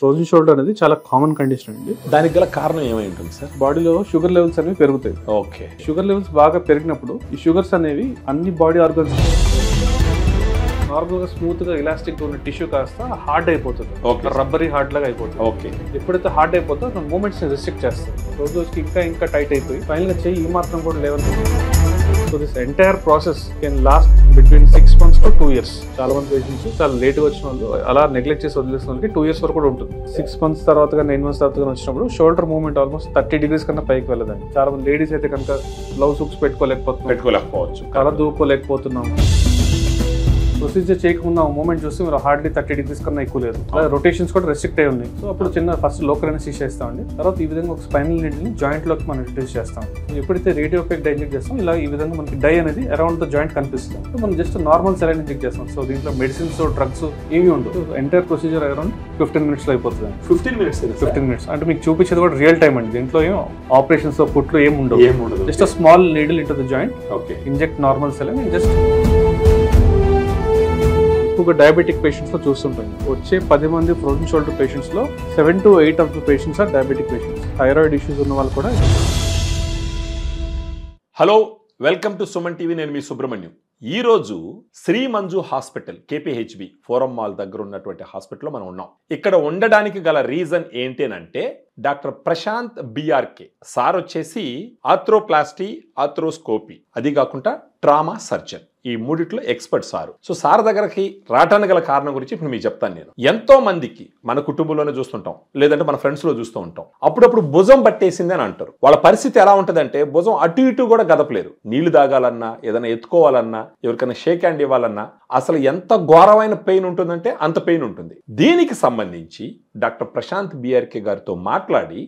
Frozen shoulder అనేది చాలా common condition అండి. దానికి గల కారణం ఏమై ఉంటుంది సార్? బాడీలో షుగర్ లెవెల్స్ అనేవి పెరుగుతాయి. ఓకే. షుగర్ లెవెల్స్ బాగా పెరిగినప్పుడు ఈ షుగర్స్ అనేవి అన్ని బాడీ ఆర్గన్స్ నార్మల్ గా స్మూత్ గా ఎలాస్టిక్ గా ఉన్న టిష్యూ కాస్త హార్డ్ అయిపోతుంది, రబ్బరీ హార్డ్ లాగా అయిపోతుంది. ఓకే. ఎప్పుడైతే హార్డ్ అయిపోతుందో మూమెంట్స్ ని రిస్ట్రిక్ట్ చేస్తాయి. రోజుకి ఇంకా టైట్ అయిపోయి ఫైనల్ గా చెయ్యి ఈ మాత్రం కూడా level. So this entire process can last between 6 months to 2 years. చాలా మంది పేషెంట్స్ చాలా లేట్ గా వచ్చిన వాళ్ళు అలా నెగ్లెక్ట్ చేసి వదిలేసిన వాళ్ళకి 2 years వరకు కూడా ఉంటుంది. 6 months తర్వాత కానీ 9 months తర్వాత కానీ వచ్చినప్పుడు షోల్డర్ మూవ్మెంట్ ఆల్మోస్ట్ 30 degrees కన్నా పైకి వెళ్ళదండి. చాలా మంది లేడీస్ అయితే కనుక గ్లౌస్ హుక్స్ పెట్టుకోలేకపోవచ్చు, కళ దూకోలేకపోతున్నాం. ప్రొసీజర్ చేయకుండా మూమెంట్ చూస్తే మీరు హార్డ్లీ 30 degrees కన్నా ఎక్కువ లేదు. రొటేషన్స్ కూడా రెస్ట్రిక్ట్ అయి ఉన్నాయి. సో అప్పుడు చిన్న ఫస్ట్ లోకల్ అనెస్థీషియా చేస్తామండి. తర్వాత ఈ విధంగా ఒక స్పైనల్ నీడిల్ని జాయింట్ లోకి మనం ఇంట్రడ్యూస్ చేస్తాం. ఎప్పుడైతే రేడియో ఎఫెక్ట్ ఇంజెక్ట్ చేస్తాం ఇలా ఈ విధంగా మనకి డై అనేది అరౌండ్ ద జాయింట్ కనిపిస్తుంది. సో మనం జస్ట్ నార్మల్ సెలైన్ ఇంజెక్ట్ చేస్తాం. సో దీంట్లో మెడిసిన్స్ డ్రగ్స్ ఏవి ఉండవు. ఎంటైర్ ప్రొసీజర్ అరౌండ్ 15 minutes లో అయిపోతుంది. 15 minutes అంటే మీకు చూపించేది కూడా రియల్ టైం అండి. దీంట్లో ఏం ఆపరేషన్స్ కుట్లు ఏమి ఉండవు. Just small needle into the joint, inject normal saline and just. ఎక్కువగా డయాబెటిక్ పేషెంట్స్ లో చూస్తుంటాం. వచ్చే 10 మంది ఫ్రోజన్ షోల్డర్ పేషెంట్స్ లో 7 to 8 of the patients are diabetic patients. Thyroid issues ఉన్న వాళ్ళు కూడా. Hello, welcome to Suman TV. నేను మీ సుబ్రహ్మణ్యం. ఈ రోజు Sri Manju hospital KPHB forum mall దగ్గర ఉన్నటువంటి హాస్పిటల్లో మనం ఉన్నాం. ఇక్కడ ఉండడానికి గల రీజన్ ఏంటి అంటే డాక్టర్ ప్రశాంత్ BRK సార్ వచ్చేసి ఆర్థ్రోప్లాస్టీ, ఆర్థ్రోస్కోపీ, అది కాకుండా ట్రామా సర్జన్, ఈ మూడిట్లో ఎక్స్పర్ట్ సారు. సో సార్ దగ్గరకి రావడానికి గల కారణం గురించి ఇప్పుడు మీకు చెప్తాను. నేను ఎంతో మందికి మన కుటుంబంలోనే చూస్తుంటాం, లేదంటే మన ఫ్రెండ్స్ లో చూస్తూ ఉంటాం. అప్పుడప్పుడు భుజం పట్టేసింది అని అంటారు. వాళ్ళ పరిస్థితి ఎలా ఉంటుందంటే భుజం అటు ఇటు కూడా గదపలేరు. నీళ్లు తాగాలన్నా, ఏదైనా ఎత్తుకోవాలన్నా, ఎవరికైనా షేక్ హ్యాండ్ ఇవ్వాలన్నా అసలు ఎంత ఘోరమైన పెయిన్ ఉంటుందంటే అంత పెయిన్ ఉంటుంది. దీనికి సంబంధించి డాక్టర్ ప్రశాంత్ BRK గారితో మాట్లాడి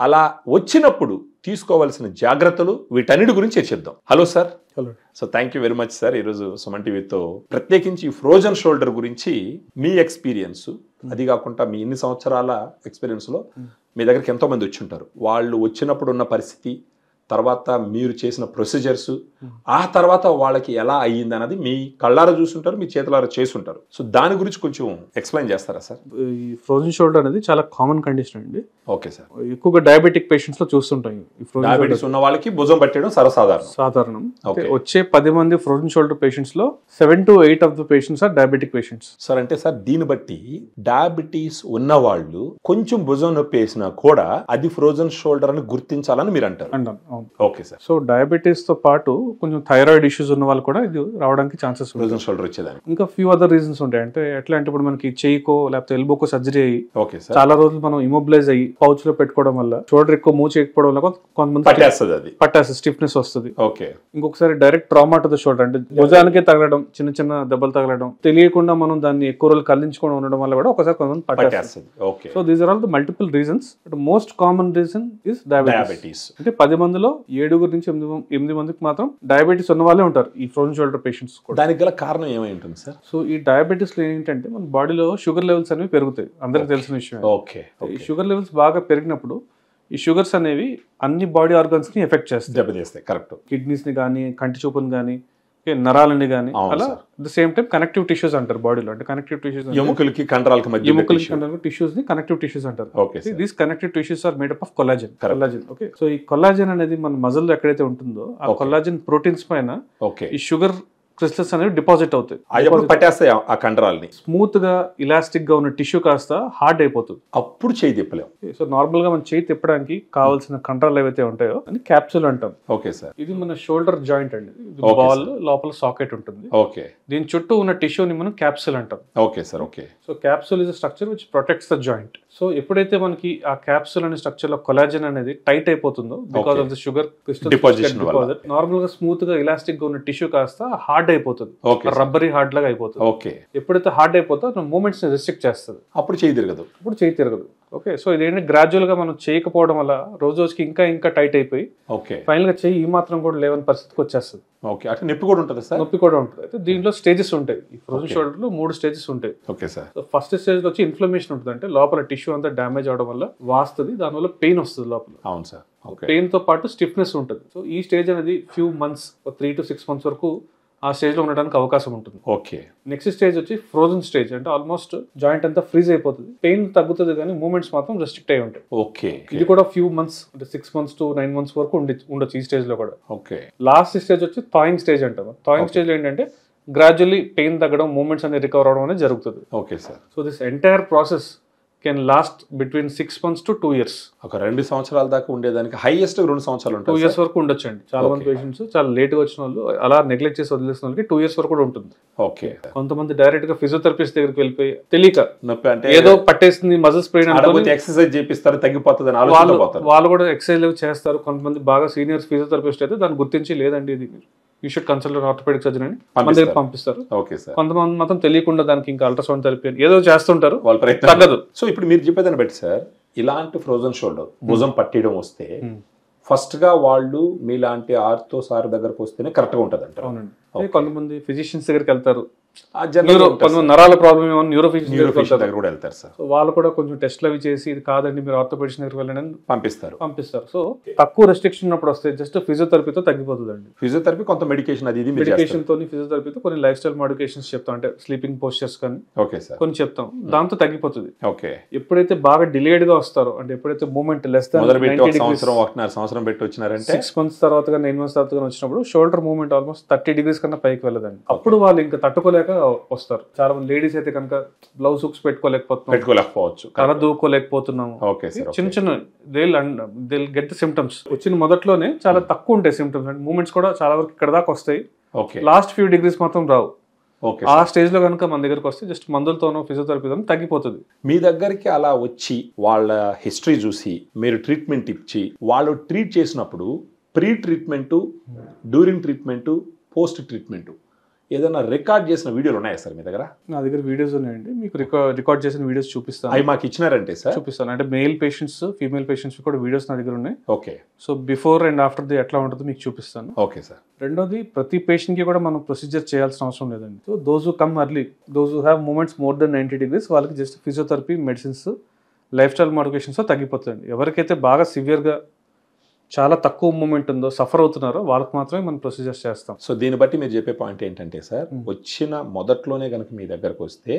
అలా వచ్చినప్పుడు తీసుకోవాల్సిన జాగ్రత్తలు వీటన్నిటి గురించి చర్చిద్దాం. Hello sir. Hello. So thank you very much sir. ఈరోజు సుమన్ టీవీతో ప్రత్యేకించి ఫ్రోజన్ షోల్డర్ గురించి మీ ఎక్స్పీరియన్స్, అది కాకుండా మీ ఇన్ని సంవత్సరాల ఎక్స్పీరియన్స్లో మీ దగ్గరికి ఎంతో మంది వచ్చి ఉంటారు. వాళ్ళు వచ్చినప్పుడు ఉన్న పరిస్థితి, తర్వాత మీరు చేసిన ప్రొసీజర్స్, ఆ తర్వాత వాళ్ళకి ఎలా అయ్యింది అన్నది మీ కళ్ళారా చూసుంటారు, మీ చేతులారా చేసుంటారు. సో దాని గురించి కొంచెం ఎక్స్ప్లెయిన్ చేస్తారా సార్? ఈ ఫ్రోజన్ షోల్డర్ అనేది చాలా కామన్ కండిషన్ అండి. Okay sir. ఎక్కువగా డయాబెటిక్ పేషెంట్స్ లో చూస్తుంటాం. డయాబెటిస్ ఉన్న వాళ్ళకి భుజం పట్టడం సర్వసాధారణం. వచ్చే 10 మంది ఫ్రోజన్ షోల్డర్ పేషెంట్స్ లో 7 to 8 of the patients are diabetic patients. Sir అంటే సార్ దీన్ని బట్టి డయాబెటీస్ ఉన్న వాళ్ళు కొంచెం భుజం నొప్పి వేసినా కూడా అది ఫ్రోజన్ షోల్డర్ అని గుర్తించాలని మీరు అంటారు. Okay sir. సో డయాబెటీస్ తో పాటు కొంచెం థైరాయిడ్ ఇష్యూస్ ఉన్న వాళ్ళు కూడా ఇది రావడానికి ఛాన్సెస్ ఫ్రోజన్ షోల్డర్ వచ్చేదాన్ని. ఇంకా ఫ్యూ అదర్ రీజన్స్ ఉంటాయి. అంటే ఎట్లా అంటే ఇప్పుడు మనకి చెయ్యికో లేకపోతే ఎల్బోకో సర్జరీ అయ్యి చాలా రోజులు మనం ఇమోబిలైజ్ అయ్యి పౌచ్ లో పెట్టుకోవడం వల్ల షోల్డర్ ఎక్కువ మూవ్ చేయకపోవడం వల్ల కొంతమంది పట్టేస్తుంది, స్టిఫ్నెస్ వస్తుంది. ఇంకొకసారి direct trauma to the shoulder, అంటే భుజానికే తగలడం, చిన్న దెబ్బలు తగలడం, తెలియకుండా మనం దాన్ని ఎక్కువ రోజులు కదిలించుకోవడం ఉండడం వల్ల కూడా ఒకసారి కొంతమంది పట్టేస్తుంది. So these are all the multiple reasons. Most common reason is diabetes. అంటే 10 మందిలో 7 నుంచి 8 మందికి మాత్రం డయాబెటీస్ ఉన్న వాళ్ళే ఉంటారు ఈ ఫ్రోజన్ షోల్డర్ పేషెంట్స్. దానికి గల కారణం ఏమై ఉంటుంది సార్? సో ఈ డయాబెటీస్ లో ఏంటంటే మన బాడీలో షుగర్ లెవెల్స్ అనేవి పెరుగుతాయి. అందరికి తెలిసిన విషయం. ఈ షుగర్ లెవెల్స్ బాగా పెరిగినప్పుడు ఈ షుగర్స్ అనేవి అన్ని బాడీ ఆర్గన్స్ ని ఎఫెక్ట్ చేస్తాయి. కరెక్ట్. కిడ్నీస్ ని కానీ, కంటి చూపుని కానీ, నరాలని కానీ, అలా the same time connective tissues అంటారు బాడీలో. అంటే కనెక్టివ్ టిష్యూస్ ఎముకలకి కండరాలకి మధ్య టిష్యూస్ ని కనెక్టివ్ టిష్యూస్ అంటారు. These connective tissues are made up of collagen. Okay. So ఈ కొల్లాజన్ అనేది మన మజిల్ లో ఎక్కడైతే ఉంటుందో ఆ కొల్లాజన్ ప్రోటీన్స్ పైన ఈ షుగర్ క్రిస్టల్స్ అనేవి డిపాజిట్ అవుతాయి. పట్టేస్తాయి ఆ కండరాలని. స్మూత్ గా ఇలాస్టిక్ గా ఉన్న టిష్యూ కాస్త హార్డ్ అయిపోతుంది. అప్పుడు చేయి తిప్పలేం. సో నార్మల్ గా మన చేయి తిప్పడానికి కావాల్సిన కండరాలు ఏవైతే ఉంటాయో అని క్యాప్సూల్ అంటాం. Okay sir. ఇది మన షోల్డర్ జాయింట్ అండి. బాల్ లోపల సాకెట్ ఉంటుంది. ఓకే. దీని చుట్టూ ఉన్న టిష్యూని మనం క్యాప్సూల్ అంటాం. Okay sir. Okay. So capsule is structure which protects the joint. So ఎప్పుడైతే మనకి ఆ క్యాప్సూల్ అనే స్ట్రక్చర్ లో కొలాజన్ అనేది టైట్ అయిపోతుందో because of the sugar deposition, normal గా స్మూత్ గా ఇలాస్టిక్ గా ఉన్న టిష్యూ కాస్త హార్డ్ అయిపోతుంది, రబ్బరీ హార్డ్ లాగా అయిపోతుంది. ఎప్పుడైతే హార్డ్ అయిపోతుందో మూమెంట్స్ ని రిస్ట్రిక్ట్ చేస్తుంది. అప్పుడు చేయి తిరగదు. ఓకే. సో ఇదేంటి గ్రాడ్యువల్ గా మనం చేయకపోవడం వల్ల రోజుకి ఇంకా టైట్ అయిపోయి ఫైనల్ గా చెయ్యి ఈ మాత్రం కూడా లేవని పరిస్థితికి వచ్చేస్తుంది. నొప్పి కూడా ఉంటుంది సార్. నొప్పి కూడా ఉంటుంది. అయితే దీంట్లో స్టేజెస్ ఉంటాయి. ఈ ఫ్రోజన్ షోల్డర్ లో 3 స్టేజెస్ ఉంటాయి. Okay sir. ఫస్ట్ స్టేజ్ లో వచ్చి ఇన్ఫ్లమేషన్ ఉంటుంది. అంటే లోపల టిష్యూ అంతా డ్యామేజ్ అవడం వల్ల వాస్తుంది, దానివల్ల పెయిన్ వస్తుంది లోపల. అవును సార్. పెయిన్ తో పాటు స్టిఫ్నెస్ ఉంటుంది. సో ఈ స్టేజ్ అనేది ఫ్యూ మంత్స్ 3 to 6 months వరకు ఆ స్టేజ్లో ఉండడానికి అవకాశం ఉంటుంది. ఓకే. నెక్స్ట్ స్టేజ్ వచ్చి ఫ్రోజన్ స్టేజ్, అంటే ఆల్మోస్ట్ జాయింట్ అంతా ఫ్రీజ్ అయిపోతుంది, పెయిన్ తగ్గుతుంది కానీ మూమెంట్స్ మాత్రం రెస్ట్రిక్ట్ అయి ఉంటాయి. ఓకే. ఇది కూడా ఫ్యూ మంత్స్, అంటే 6 months to 9 months వరకు ఉండొచ్చు ఈ స్టేజ్ లో కూడా. ఓకే. లాస్ట్ స్టేజ్ వచ్చి థాయింగ్ స్టేజ్ అంటారు. థాయింగ్ స్టేజ్ లో ఏంటంటే గ్రాడ్యువల్లీ పెయిన్ తగ్గడం, మూమెంట్స్ అనేది రికవర్ అవడం అనేది జరుగుతుంది. Okay sir. So this entire process can last between 6 months to 2 years. ఒక 2 సంవత్సరాల దాకా ఉండేదానికి హైయెస్ట్ 2 సంవత్సరాలు ఉంటాయి. 2 years వరకు ఉండొచ్చు అండి. చాలా మంది పేషెంట్స్ చాలా లేట్ గా వచ్చిన వాళ్ళు, అలా నెగ్లెక్ట్ చేసి వదిలేసిన వాళ్ళకి 2 years వరకు కూడా ఉంటుంది. ఓకే. కొంతమంది డైరెక్ట్ గా ఫిజియోథెరపిస్ట్ దగ్గరికి వెళ్ళిపోయి తెలియక నొప్పి అంటే ఏదో పట్టేస్తుంది మజిల్ స్ప్రెయిన్ అనుకొని ఎక్సర్సైజ్ చేపిస్తారు, తగ్గిపోతుంది అని ఆలోచిస్తారు. వాళ్ళు కూడా ఎక్సర్సైజ్ చేస్తారు. కొంతమంది బాగా సీనియర్ ఫిజియోథెరపిస్ట్ అయితే దాన్ని గుర్తించి లేదండి ఇది you should consult orthopaedic surgeon అని మన దగ్గర పంపిస్తారు. Okay sir. కొంతమంది మాత్రం తెలియకుండా దానికి ఇంకా అల్ట్రాసౌండ్ థెరపీ అని ఏదో చేస్తుంటారు, వాళ్ళ ప్రయత్నం తగ్గదు. సో ఇప్పుడు మీరు చెప్పేదాన్ని బట్టి సార్, ఇలాంటి ఫ్రోజన్ షోల్డర్ భుజం పట్టడం వస్తే ఫస్ట్ గా వాళ్ళు మీలాంటి ఆర్థో సార్ దగ్గరకు వస్తేనే కరెక్ట్ గా ఉంటది అంటారు. అవునండి. కొంతమంది ఫిజిషియన్స్ దగ్గరికి వెళ్తారు, కొంతమంది నరాల ప్రాబ్లమ్ ఏమో న్యూరో ఫిజిషియన్స్ దగ్గర కూడా వెళ్తారు సార్. వాళ్ళు కూడా కొంచెం టెస్ట్లు అవి చేసి ఇది కాదండి మీరు ఆర్థోపెడిక్స్ దగ్గరికి వెళ్ళండి అని పంపిస్తారు. సో తక్కువ రెస్ట్రిక్షన్ ఉన్నప్పుడు వస్తే జస్ట్ ఫిజియోథెరపీతో తగ్గిపోతుంది అండి. ఫిజియోథెరపీ కొంత మెడికేషన్ అది మెడికేషన్ తో ఫిజియోథెరపీతో కొన్ని లైఫ్ స్టైల్ మోడిఫికేషన్స్ చెప్తాం, అంటే స్లీపింగ్ పోస్చర్స్ కానీ కొన్ని చెప్తాం, దాంతో తగ్గిపోతుంది. ఓకే. ఎప్పుడైతే బాగా డిలేడ్ గా వస్తారో, అంటే ఎప్పుడైతే మూమెంట్ లెస్ దాన్ సంవత్సరం పెట్టి వచ్చినారంటే 6 months తర్వాత 9 months తర్వాత వచ్చినప్పుడు షోల్డర్ మూవ్మెంట్ ఆల్మోస్ట్ 30 degrees కన్నా పైకి వెళ్ళదండి. అప్పుడు వాళ్ళు ఇంకా తట్టుకోలేక వస్తారు. చాలా మంది లేడీస్ అయితే కనుక బ్లౌజ్ హుక్స్ పెట్టుకోలేకపోవచ్చు, కల దూకోలేకపోతున్నాము. చిన్న చిన్న దే గెట్ ద సిమ్టమ్స్. వచ్చిన మొదట్లోనే చాలా తక్కువ ఉంటాయి సిమ్టమ్స్, అంటే మూమెంట్స్ కూడా చాలా వరకు ఇక్కడ దాకా వస్తాయి, లాస్ట్ ఫ్యూ డిగ్రీస్ మాత్రం రావు. ఆ స్టేజ్ లో కనుక మన దగ్గరకు వస్తే జస్ట్ మందులతోనో ఫిజియోథెరపీతోనో తగ్గిపోతుంది. మీ దగ్గరికి అలా వచ్చి వాళ్ళ హిస్టరీ చూసి మీరు ట్రీట్మెంట్ ఇచ్చి వాళ్ళు ట్రీట్ చేసినప్పుడు pre treatment, during treatment, post treatment ఏదైనా రికార్డ్ చేసిన వీడియోలు ఉన్నాయా సార్ మీ దగ్గర? నా దగ్గర వీడియోస్ ఉన్నాయండి, మీకు రికార్డ్ చేసిన వీడియోస్ చూపిస్తాను. అవి మాకు ఇచ్చినారంటే సార్ చూపిస్తాను. అంటే మేల్ పేషెంట్స్, ఫీమేల్ పేషెంట్స్ కూడా వీడియోస్ నా దగ్గర ఉన్నాయి. Okay. So before and after the ఎట్లా ఉంటుందో మీకు చూపిస్తాను. Okay sir. రెండోది, ప్రతి పేషెంట్ కి కూడా మనం ప్రొసీజర్ చేయాల్సిన అవసరం లేదండి. So those who come early, those who have movements more than 90 degrees వాళ్ళకి just physiotherapy, medicines, lifestyle modifications తగ్గిపోతుంది. ఎవరికైతే బాగా సివియర్గా చాలా తక్కువ మూమెంట్ ఉందో, సఫర్ అవుతున్నారో వాళ్ళకి మాత్రమే మనం ప్రొసీజర్స్ చేస్తాం. సో దీన్ని బట్టి మీరు చెప్పే పాయింట్ ఏంటంటే సార్, వచ్చిన మొదట్లోనే కనుక మీ దగ్గరకు వస్తే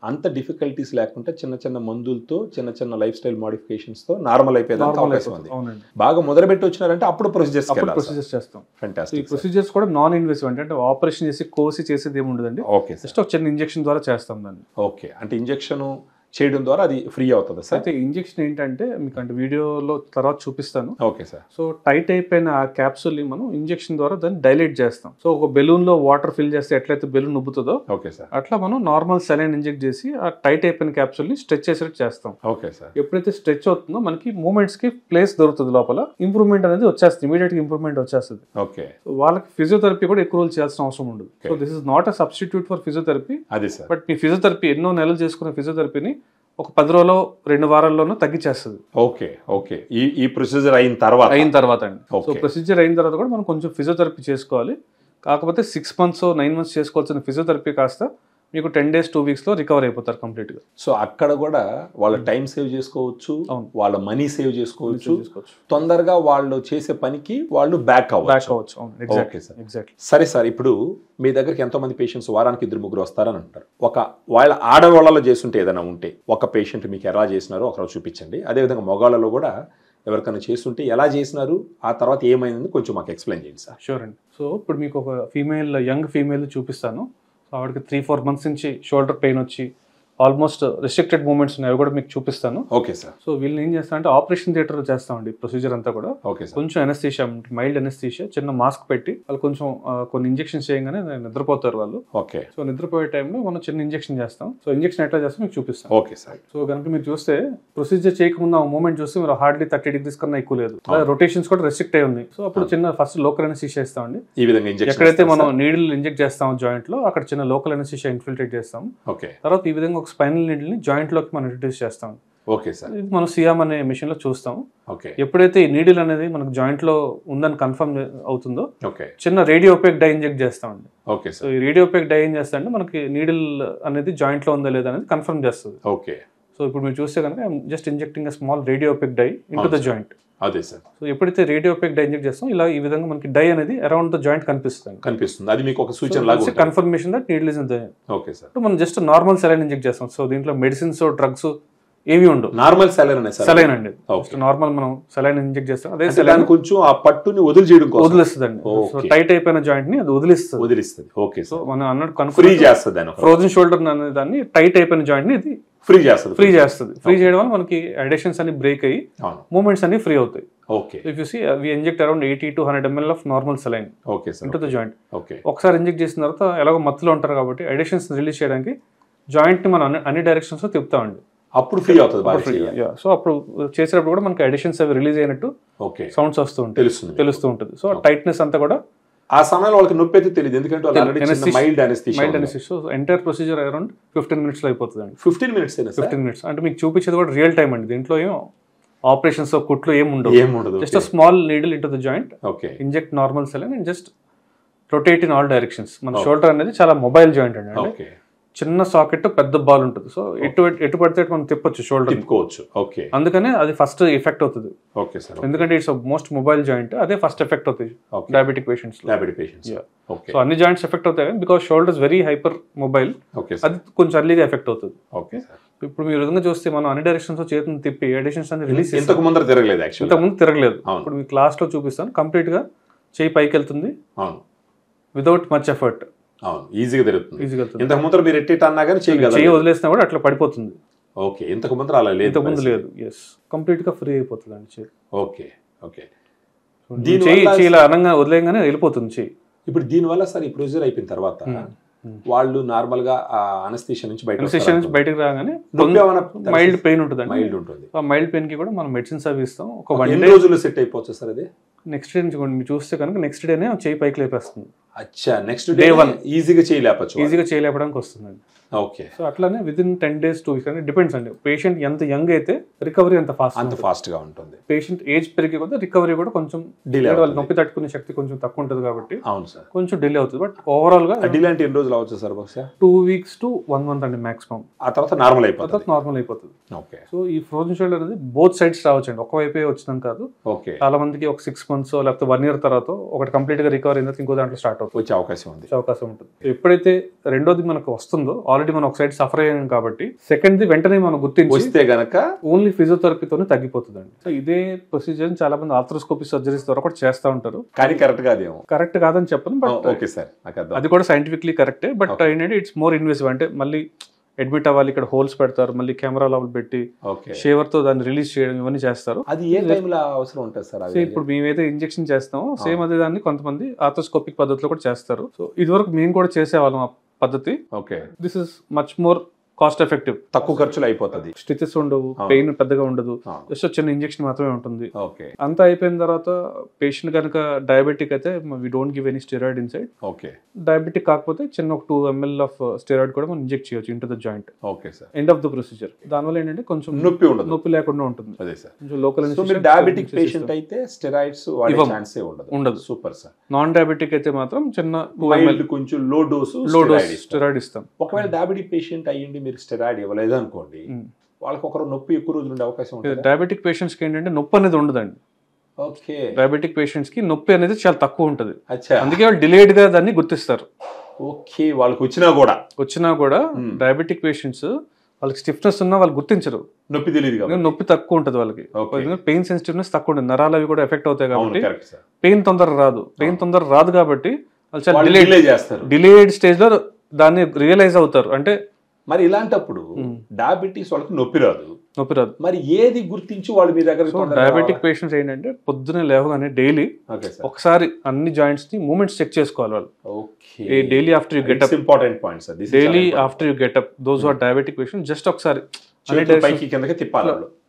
అంత డిఫికల్టీస్ లేకుండా చిన్న చిన్న మందులతో, చిన్న చిన్న లైఫ్ స్టైల్ మోడిఫికేషన్స్ తో నార్మల్ అయిపోయేదానికి అవకాశం ఉంది. బాగా మొదలుపెట్టి వచ్చినారంటే అప్పుడు ప్రొసీజర్స్ చేస్తాం. ఫెంటాస్టిక్. ఈ ప్రొసీజర్స్ కూడా నాన్ ఇన్వెసివ్, అంటే ఆపరేషన్ చేసి కోసి చేసేది ఏమి ఉండదండి. ఓకే. జస్ట్ ఒక చిన్న ఇంజెక్షన్ ద్వారా చేస్తాం దాన్ని. ఓకే. అంటే ఇంజెక్షన్ చేయడం ద్వారా అది ఫ్రీ అవుతుంది సార్. అయితే ఇంజెక్షన్ ఏంటంటే మీకు అంటే వీడియోలో తర్వాత చూపిస్తాను. Okay sir. సో టైట్ అయిపోయిన ఆ క్యాప్సూల్ ని మనం ఇంజెక్షన్ ద్వారా దాన్ని డైలేట్ చేస్తాం. సో ఒక బెలూన్ లో వాటర్ ఫిల్ చేస్తే ఎట్లయితే బెలూన్ ఉబ్బుతుందో, ఓకే సార్, అట్లా మనం నార్మల్ సెలైన్ ఇంజెక్ట్ చేసి ఆ టైట్ అయిపోయిన క్యాప్సూల్ ని స్ట్రెచ్ చేసేట్టు చేస్తాం. Okay sir. ఎప్పుడైతే స్ట్రెచ్ అవుతుందో మనకి మూమెంట్స్ కి ప్లేస్ దొరుకుతుంది, లోపల ఇంప్రూవ్మెంట్ అనేది వచ్చేస్తుంది, ఇమీడియట్ గా ఇంప్రూవ్మెంట్ వచ్చేస్తుంది. ఓకే. వాళ్ళకి ఫిజియోథెరపీ కూడా ఎక్కువ రోజులు చేయాల్సిన అవసరం ఉండదు. So this is not a substitute for physiotherapy. అదే సార్. బట్ మీ ఫిజియోథెరపీ ఎన్నో నెలలు చేసుకున్న ఫిజియోథెరపీని ఒక 10 రోజుల్లో 2 వారాల్లోనూ తగ్గించేస్తుంది. ఓకే. ఓకే. ఈ ప్రొసీజర్ అయిన తర్వాత అండి. సో ప్రొసీజర్ అయిన తర్వాత కూడా మనం కొంచెం ఫిజియోథెరపీ చేసుకోవాలి. కాకపోతే 6 months 9 months చేసుకోవాల్సిన ఫిజియోథెరపీ కాస్త మీకు 10 days 2 weeks లో రికవర్ అయిపోతారు కంప్లీట్ గా. సో అక్కడ కూడా వాళ్ళ టైం సేవ్ చేసుకోవచ్చు, వాళ్ళ మనీ సేవ్ చేసుకోవచ్చు, తొందరగా వాళ్ళు చేసే పనికి వాళ్ళు బ్యాక్ అవ్వచ్చు. Okay sir. ఎగ్జాక్ట్లీ. సరే సార్, ఇప్పుడు మీ దగ్గరికి ఎంతో మంది పేషెంట్స్ వారానికి 2-3 వస్తారని అంటారు. వాళ్ళ ఆడవాళ్ళలో చేస్తుంటే ఏదైనా ఉంటే ఒక పేషెంట్ మీకు ఎలా చేసినారో ఒకరోజు చూపించండి. అదేవిధంగా మొగాళ్ళలో కూడా ఎవరికైనా చేస్తుంటే ఎలా చేసినారు, ఆ తర్వాత ఏమైంది కొంచెం మాకు ఎక్స్ప్లెయిన్ చేయండి సార్. షూర్ అండి. సో ఇప్పుడు మీకు ఒక యంగ్ ఫీమేల్ చూపిస్తాను. సో ఆవిడకి 3-4 months నుంచి షోల్డర్ పెయిన్ వచ్చి ఆల్మోస్ట్ రెస్ట్రిక్టెడ్ మూమెంట్స్ ఉన్నాయి, అవి కూడా మీకు చూపిస్తాను. Okay sir. సో వీళ్ళని ఏం చేస్తామంటే ఆపరేషన్ థియేటర్ చేస్తామండి ప్రొసీజర్ అంతా కూడా. Okay sir. కొంచెం ఎనస్థీషియా, మైల్డ్ ఎనస్థీషియా, చిన్న మాస్క్ పెట్టి వాళ్ళు కొంచెం కొన్ని ఇంజెక్షన్స్ చేయగానే నిద్రపోతారు వాళ్ళు. ఓకే. సో నిద్రపోయే టైంలో మనం చిన్న ఇంజెక్షన్ చేస్తాం. సో ఇంజెక్షన్ ఎట్లా చేస్తాం మీకు చూపిస్తాం. Okay sir. సో కనుక మీరు చూస్తే ప్రొసీజర్ చేయకముందు ఆ మూమెంట్ చూస్తే మీరు హార్డ్లీ 30 degrees కన్నా ఎక్కువ లేదు. రొటేషన్స్ కూడా రెస్ట్రిక్ట్ అయి ఉన్నాయి. సో అప్పుడు చిన్న ఫస్ట్ లోకల్ ఎనస్థీషియా ఇస్తామండి. ఈ విధంగా ఎక్కడైతే మనం నీడిల్ ఇంజెక్ట్ చేస్తాం జాయింట్ లో, అక్కడ చిన్న లోకల్ ఎనస్థీషియా ఇన్ఫిల్ట్రేట్ చేస్తాం. ఓకే. తర్వాత ఈ విధంగా ఒక స్పైనల్ నీడిల్ ని జాయింట్ లోకి మనం ఇంట్రడ్యూస్ చేస్తాం. Okay sir. ఇది మనం సియామ్ అనే మిషన్ లో చూస్తాం. ఓకే. ఎప్పుడైతే ఈ నీడిల్ అనేది మనకు జాయింట్ లో ఉందని కన్ఫర్మ్ అవుతుందో, ఓకే, చిన్న రేడియోపేక్ డై ఇంజెక్ట్ చేస్తామండి. Okay sir. సో ఈ రేడియోపేక్ డై ఏం చేస్తా అంటే మనకి నీడిల్ అనేది జాయింట్ లో ఉందా లేదా అనేది కన్ఫర్మ్ చేస్తుంది. ఓకే. సో ఇప్పుడు మీరు చూస్తే కనుక just injecting small radiopaque dye into the joint. అదే సార్. సో ఎప్పుడైతే రేడియోపిక్ డై ఇంజెక్ట్ చేస్తాం ఇలా ఈ విధంగా మనకి డై అనేది అరౌండ్ ద జాయింట్ కనిపిస్తుంది. అది మీకు ఒక సూచన లాగా confirmation that needle is in the. Okay sir. మనం జస్ట్ నార్మల్ సెలైన్ ఇంజెక్ట్ చేస్తాం. సో దీంట్లో మెడిసిన్స్ డ్రగ్స్ ఏవి ఉండవు. నార్మల్ సెలైన్ అండి. నార్మల్ మనం సెలైన్ ఇంజెక్ట్ చేస్తాం. అదే సెలైన్ కొంచెం ఆ పట్టుని వదిలిస్తుందండి. సో టైట్ అయిపోయిన జాయింట్ ని అది వదిలిస్తుంది. ఓకే. సో మనం అన్నట్టు ఫ్రీ చేస్తుంది. ఫ్రోజన్ షోల్డర్ అనే దాన్ని టైట్ అయిపోయిన జాయింట్ ని ఇది ఫ్రీ చేస్తుంది. ఫ్రీ చేయడం వల్ల మనకి అడిషన్స్ అన్ని బ్రేక్ అయ్యి మూవ్మెంట్స్ అన్ని ఫ్రీ అవుతాయి. Okay. If you see we inject around 80 to 100 ml of normal saline okay sir into the joint. Okay. ఒకసారి ఇంజెక్ట్ చేసిన తర్వాత ఎలాగో మత్తులో ఉంటారు కాబట్టి అడిషన్స్ రిలీజ్ చేయడానికి జాయింట్ ని మనం అన్ని డైరెక్షన్స్ లో తిప్పుతామండి. అప్పుడు ఫ్రీ అవుతుంది. సో అప్పుడు చేసేటప్పుడు కూడా మనకి అడిషన్స్ అవి రిలీజ్ అయినట్టు సౌండ్స్ వస్తూ ఉంటాయి, తెలుస్తూ ఉంటుంది. సో టైట్నెస్ అంతా కూడా ఆ సమయంలో వాళ్ళకి నొప్పి అయితే తెలియదు, ఎందుకంటే mild anaesthesia. So entire procedure around 15 minutes లో అయిపోతుంది అండి. 15 minutes అంటే మీకు చూపించేది కూడా రియల్ టైం అండి. దీంట్లో ఏం ఆపరేషన్స్ కుట్లు ఏం ఉండదు. Just small needle into the joint, inject normal saline and just rotate in all directions. మన షోల్డర్ అనేది చాలా మొబైల్ జాయింట్ అండి. చిన్న సాకెట్ పెద్ద బాల్ ఉంటుంది. సో ఎటు పడితే మనం తిప్పొచ్చు, షోల్డర్ తిప్పుకోవచ్చు. ఓకే. అందుకనే అది ఫస్ట్ ఎఫెక్ట్ అవుతుంది. Okay sir. ఎందుకంటే ఇట్స్ మోస్ట్ మొబైల్ జాయింట్, అదే ఫస్ట్ ఎఫెక్ట్ అవుతుంది డయాబెటిక్ పేషెంట్స్. ఓకే. సో అన్ని జాయింట్స్ ఎఫెక్ట్ అవుతాయి because shoulder is very hyper mobile. అది కొంచెం అర్లీగా ఎఫెక్ట్ అవుతుంది. ఓకే. ఇప్పుడు మీరు విధంగా చూస్తే మనం అన్ని డైరెక్షన్స్ చేతిని తిప్పి అడిషన్స్ అన్ని రిలీజ్ ఇంతకు ముందు తిరగలేదు. ఇప్పుడు మీ క్లాస్ లో చూపిస్తాను. కంప్లీట్ గా చేయి పైకి వెళ్తుంది వితౌట్ మచ్ ఎఫర్ట్. ఈజీగా తిరుగుతుంది. ఇంతకు ముందు మీరు ఎట్టి అన్నా కానీ చేయి వదిలేసినా కూడా అట్లా పడిపోతుంది. ఓకే. ఇంతకు ముందు అలా లేదు. ఇంతకు ముందు లేదు. ఎస్, కంప్లీట్ గా ఫ్రీ అయిపోతుంది అండి చేయి. ఓకే. ఓకే. చేయి ఇలా అనంగా వదిలేయంగానే వెళ్ళిపోతుంది చేయి. ఇప్పుడు దీనివల్ల సార్ ఈ ప్రొసీజర్ అయిపోయిన తర్వాత వాళ్ళు నార్మల్ గా అనెస్థీషియా నుంచి బయటకు రాగానే మైల్డ్ పెయిన్ ఉంటుంది. ఆ మైల్డ్ పెయిన్ కి కూడా మనం మెడిసిన్స్ అవి ఇస్తాం. ఒక 1 day రోజుల్లో సెట్ అయిపోవచ్చు సార్. అది నెక్స్ట్ డే నుంచి మీరు చూస్తే కనుక నెక్స్ట్ డేనే చేయి పైకి లేపేస్తుంది. అచ్చా, నెక్స్ట్ డే 1 ఈజీగా చేయలేపడానికి వస్తుందండి. ఓకే. సో అట్లానే విదిన్ 10 days 2 weeks అంటే డిపెండ్స్ అండి. పేషెంట్ ఎంత యంగ్ అయితే రికవరీ అంత ఫాస్ట్ గా ఉంటుంది. పేషెంట్ ఏజ్ పెరిగే కొద్ది రికవరీ కూడా కొంచెం డిలే. నొప్పి తట్టుకునే శక్తి కొంచెం తక్కువ ఉంటుంది కాబట్టి అవును సార్ కొంచెం డిలే అవుతుంది. బట్ ఓవరాల్ గా డిలే అంటే ఎన్ని రోజులు అవచ్చు సార్? బహుశా 2 weeks to 1 month అండి మాక్సిమం. ఆ తర్వాత నార్మల్ అయిపోతుంది. ఓకే. సో ఈ ఫ్రోజన్ షోల్డర్ అనేది బోత్ సైడ్స్ రావచ్చండి, ఒకవైపే వచ్చినాం కాదు. ఓకే. చాలా మందికి ఒక 6 months లేకపోతే 1 year తర్వాత ఒకటి కంప్లీట్ గా రికవరీ అయిన ఇంకో దాంట్లో స్టార్ట్ అవుతుంది, వచ్చే అవకాశం ఉంటుంది. ఎప్పుడైతే రెండోది మనకు వస్తుందో ఆల్రెడీ మనం ఒక సైడ్ సఫర్ అయ్యాం కాబట్టి సెకండ్ ది వెంటనే మనం గుర్తించి వస్తే గనక ఓన్లీ ఫిజియోథెరపీతోనే తగ్గిపోతుందండి. సో ఇదే ప్రొసీజర్ చాలా మంది ఆర్థ్రోస్కోపీ సర్జరీస్ ద్వారా కూడా చేస్తూ ఉంటారు. కానీ కరెక్ట్ కాదని చెప్పను, బట్ ఓకే సార్ అది కూడా సైంటిఫిక్లీ కరెక్టే. బట్ ఏంటంటే ఇట్స్ మోర్ ఇన్వెసివ్. అంటే మళ్ళీ అడ్మిట్ అవ్వాలి, ఇక్కడ హోల్స్ పెడతారు, మళ్ళీ కెమెరా లోపల పెట్టి షేవర్ తో దాన్ని రిలీజ్ చేయడం ఇవన్నీ చేస్తారు. అది ఏ టైంలో అవసరం ఉంటుంది సార్? ఇప్పుడు మేమైతే ఇంజెక్షన్ చేస్తామో సేమ్ అదే దాన్ని కొంతమంది ఆర్థ్రోస్కోపిక్ పద్ధతిలో కూడా చేస్తారు. సో ఇదివరకు మేము కూడా చేసేవాళ్ళం ఆ పద్ధతి. Okay. This is much more cost effective, తక్కువ ఖర్చులో అయిపోతుంది. స్టిచెస్ ఉండవు, పెయిన్ పెద్దగా ఉండదు, జస్ట్ చిన్న ఇంజెక్షన్ మాత్రమే ఉంటుంది. అంతా అయిపోయిన తర్వాత పేషెంట్ కనుక డయాబెటిక్ అయితే we don't give any steroid inside. Okay. Diabetic కాకపోతే చిన్న ఒక 2 ml ఆఫ్ స్టెరాయిడ్ కూడా మనం ఇంజెక్ట్ చేయొచ్చు into the joint. Okay sir. End of the procedure. దానివల్ల ఏంటంటే కొంచెం నొప్పి లేకుండా ఉంటుంది. అదే సార్. కొంచెం లోకల్ డయాబెటిక్ పేషెంట్ అయితే స్టెరాయిడ్స్ వాడే ఛాన్సే ఉండదు. Super sir. నాన్ డయాబెటిక్ అయితే మాత్రం చిన్న 2 ml కొంచెం లో డోస్ స్టెరాయిడ్ ఇస్తాం. ఒకవేళ డయాబెటిక్ పేషెంట్ అయ్యింది మీరు స్టెరాయిడ్ ఇవ్వలేదు అనుకోండి, వాళ్ళకి ఒకరు నొప్పి ఎక్కువ రోజులు ఉండే అవకాశం ఉంటుంది. డయాబెటిక్ పేషెంట్స్ కి ఏంటంటే నొప్పి అనేది ఉండదండి. ఓకే. డయాబెటిక్ పేషెంట్స్ కి నొప్పి అనేది చాలా తక్కువ ఉంటుంది. అందుకే వాళ్ళు డిలేడ్ గా దాన్ని గుర్తిస్తారు. ఓకే. వాళ్ళకి వచ్చినా కూడా డయాబెటిక్ పేషెంట్స్ వాళ్ళకి స్టిఫ్నెస్ ఉన్నా వాళ్ళు గుర్తించరు, నొప్పి తెలియదు, నొప్పి తక్కువ ఉంటుంది వాళ్ళకి. పెయిన్ సెన్సిటివ్నెస్ తక్కువ ఉంటుంది, నరాలు అవి కూడా ఎఫెక్ట్ అవుతాయి కాబట్టి పెయిన్ తొందరగా రాదు కాబట్టి వాళ్ళు చాలా డిలేడ్ స్టేజ్ లో దాన్ని రియలైజ్ అవుతారు. అంటే మరి ఇలాంటప్పుడు డయాబెటీస్ వాళ్ళకి నొప్పి రాదు. మరి ఏది గుర్తించి వాళ్ళు మీ దగ్గర? డయాబెటిక్ పేషెంట్స్ ఏంటంటే పొద్దునే లేవగానే డైలీ ఒకసారి అన్ని జాయింట్స్ ని మూవ్మెంట్స్ చెక్ చేసుకోవాలి వాళ్ళు. Daily after you get up, important point sir. Daily after you get up, those are diabetic patients just ఒకసారి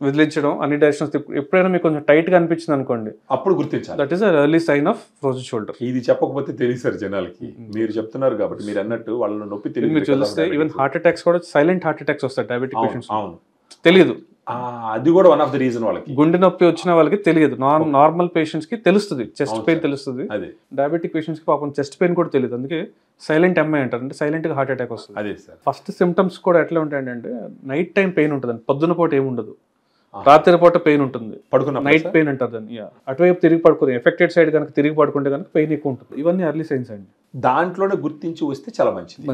వదిలించడం, అన్ని డైరెక్షన్స్. ఎప్పుడైనా మీకు కొంచెం టైట్ గా అనిపించింది అనుకోండి, అప్పుడు గుర్తించాలి. That is early sign of frozen shoulder. ఇది చెప్పకపోతే తెలియదు సార్ జనాలకి. మీరు చెప్తున్నారు కాబట్టి, మీరు అన్నట్టు వాళ్ళ నొప్పి తెలియదు. మీరు చూస్తే ఈవెన్ హార్ట్ అటాక్స్ కూడా సైలెంట్ హార్ట్ అటాక్స్ వస్తాయి డయాబెటిక్ పేషెంట్స్. అవును, తెలియదు. అది కూడా వన్ ఆఫ్ ద రీజన్ వాళ్ళకి. గుండె నొప్పి వచ్చిన వాళ్ళకి తెలియదు, నార్మల్ పేషెంట్స్ కి తెలుస్తుంది, చెస్ట్ పెయిన్ తెలుస్తుంది. అదే డయాబెటిక్ పేషెంట్స్ కి పాపం చెస్ట్ పెయిన్ కూడా తెలియదు, అందుకే సైలెంట్ ఎంఐ అంటారు, అంటే సైలెంట్ గా హార్ట్ అటాక్ వస్తుంది. అదే సార్. ఫస్ట్ సిమ్టమ్స్ కూడా ఎట్లా ఉంటాయంటే నైట్ టైం పెయిన్ ఉంటుంది, పొద్దున పూట ఏమి ఉండదు, రాత్రి పూట పెయిన్ ఉంటుంది, పడుకున్న నైట్ పెయిన్ అంటారు దాన్ని. అటువైపు తిరిగి పడుకుంది, ఎఫెక్టెడ్ సైడ్ కనుక తిరిగి పడుకుంటే కనుక పెయిన్ ఎక్కువ ఉంటుంది. ఇవన్నీ ఎర్లీ సైన్స్ అండి, దాంట్లోనే గుర్తించి వస్తే చాలా మంచిది.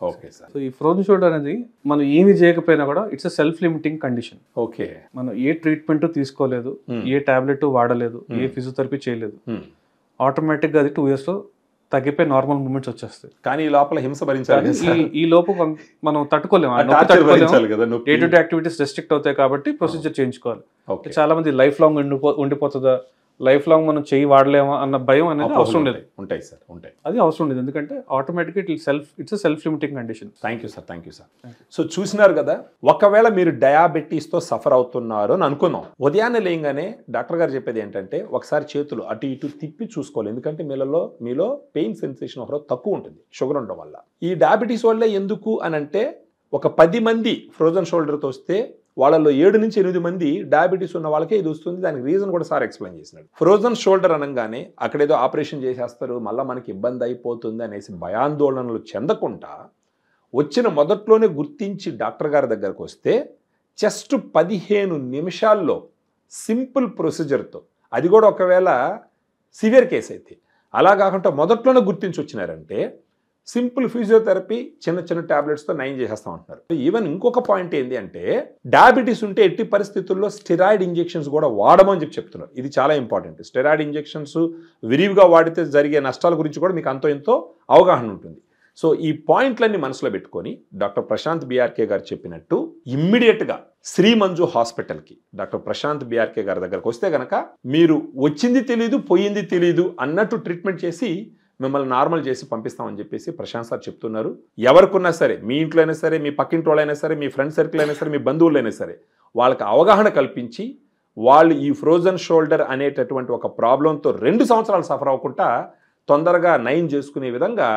Okay sir. సో ఈ ఫ్రోజన్ షోల్డర్ అనేది మనం ఏమి చేయకపోయినా కూడా it's self limiting condition. Okay. మనం ఏ ట్రీట్మెంట్ తీసుకోలేదు, ఏ టాబ్లెట్ వాడలేదు, ఏ ఫిజియోథెరపీ చేయలేదు, ఆటోమేటిక్ గా అది 2 years లో తగ్గిపోయి నార్మల్ మూమెంట్స్ వచ్చేస్తాయి. కానీ ఈ లోపల హింస భరించాలి, ఈ లోపు మనం తట్టుకోలేము, day to day activities restrict అవుతాయి కాబట్టి ప్రొసీజర్ చేయించుకోవాలి. చాలా మంది లైఫ్ లాంగ్ ఉండిపోతుందా, లైఫ్ లాంగ్ మనం చేయి వాడలేమా అన్న భయం అనేది అవసరం లేదు. ఉంటాయి సార్, ఉంటాయి. అది అవసరం లేదు, ఎందుకంటే ఆటోమేటిక్గా it's self limiting condition. Thank you sir. So చూసినారు కదా, ఒకవేళ మీరు డయాబెటీస్తో సఫర్ అవుతున్నారు అని అనుకుందాం, ఉదయాన్నే లేయంగానే డాక్టర్ గారు చెప్పేది ఏంటంటే ఒకసారి చేతులు అటు ఇటు తిప్పి చూసుకోవాలి, ఎందుకంటే మీలో పెయిన్ సెన్సేషన్ ఒకరోజు తక్కువ ఉంటుంది షుగర్ ఉండడం వల్ల. ఈ డయాబెటీస్ వల్ల ఎందుకు అని అంటే, ఒక 10 మంది ఫ్రోజన్ షోల్డర్తో వస్తే వాళ్ళలో 7 నుంచి 8 మంది డయాబెటీస్ ఉన్న వాళ్ళకే ఇది వస్తుంది. దానికి రీజన్ కూడా సార్ ఎక్స్ప్లెయిన్ చేసినాడు. ఫ్రోజన్ షోల్డర్ అనగానే అక్కడేదో ఆపరేషన్ చేసేస్తారు, మళ్ళీ మనకి ఇబ్బంది అయిపోతుంది అనేసి భయాందోళనలు చెందకుండా వచ్చిన మొదట్లోనే గుర్తించి డాక్టర్ గారి దగ్గరకు వస్తే జస్ట్ 15 నిమిషాల్లో సింపుల్ ప్రొసీజర్తో, అది కూడా ఒకవేళ సివియర్ కేసు అయితే, అలా కాకుండా మొదట్లోనే గుర్తించి వచ్చినారంటే సింపుల్ ఫిజియోథెరపీ చిన్న టాబ్లెట్స్తో నయం చేసేస్తాం అంటున్నారు. ఈవెన్ ఇంకొక పాయింట్ ఏంటి అంటే, డయాబెటీస్ ఉంటే ఎట్టి పరిస్థితుల్లో స్టెరాయిడ్ ఇంజెక్షన్స్ కూడా వాడమని చెప్తున్నారు. ఇది చాలా ఇంపార్టెంట్. స్టెరాయిడ్ ఇంజెక్షన్స్ విరివిగా వాడితే జరిగే నష్టాల గురించి కూడా మీకు అంతో ఎంతో అవగాహన ఉంటుంది. సో ఈ పాయింట్లన్నీ మనసులో పెట్టుకొని డాక్టర్ ప్రశాంత్ బిఆర్కే గారు చెప్పినట్టు ఇమ్మీడియట్గా శ్రీ మంజు హాస్పిటల్కి డాక్టర్ ప్రశాంత్ బిఆర్కే గారి దగ్గరకు వస్తే కనుక మీరు వచ్చింది తెలీదు పోయింది తెలీదు అన్నట్టు ట్రీట్మెంట్ చేసి మిమ్మల్ని నార్మల్ చేసి పంపిస్తామని చెప్పేసి ప్రశాంత్ సార్ చెప్తున్నారు. ఎవరికున్నా సరే, మీ ఇంట్లో అయినా సరే, మీ పక్కింటి వాళ్ళైనా సరే, మీ ఫ్రెండ్ సర్కిల్ అయినా సరే, మీ బంధువులైనా సరే, వాళ్ళకి అవగాహన కల్పించి వాళ్ళు ఈ ఫ్రోజన్ షోల్డర్ అనేటటువంటి ఒక ప్రాబ్లంతో 2 సంవత్సరాలు సఫర్ అవ్వకుండా తొందరగా నయం చేసుకునే విధంగా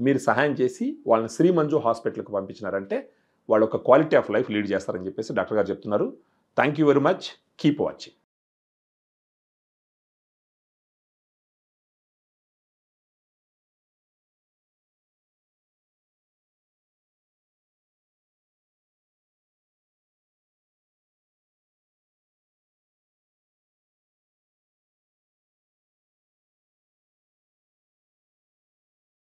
మీరు సహాయం చేసి వాళ్ళని శ్రీ మంజు హాస్పిటల్కి పంపించినారంటే వాళ్ళు ఒక క్వాలిటీ ఆఫ్ లైఫ్ లీడ్ చేస్తారని చెప్పేసి డాక్టర్ గారు చెప్తున్నారు. Thank you very much. Keep watching.